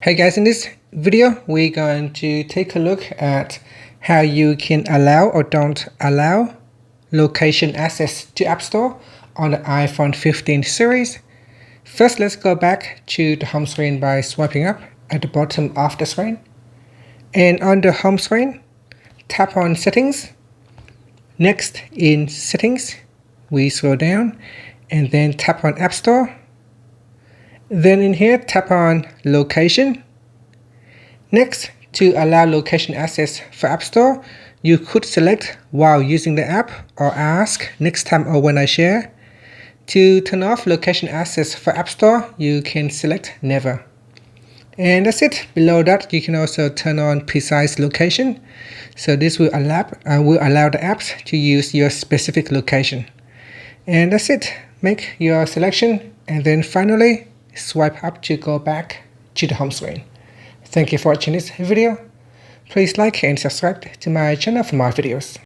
Hey guys, in this video we're going to take a look at how you can allow or don't allow location access to App Store on the iPhone 15 series. First, let's go back to the home screen by swiping up at the bottom of the screen. And on the home screen, tap on Settings. Next, in Settings, we scroll down and then tap on App Store. Then in here, tap on Location. Next, to allow location access for App Store, you could select while using the app or ask next time or when I share. To turn off location access for App Store, you can select Never. And that's it. Below that, you can also turn on Precise Location. So this will allow the apps to use your specific location. And that's it. Make your selection and then finally swipe up to go back to the home screen. Thank you for watching this video. Please like and subscribe to my channel for more videos.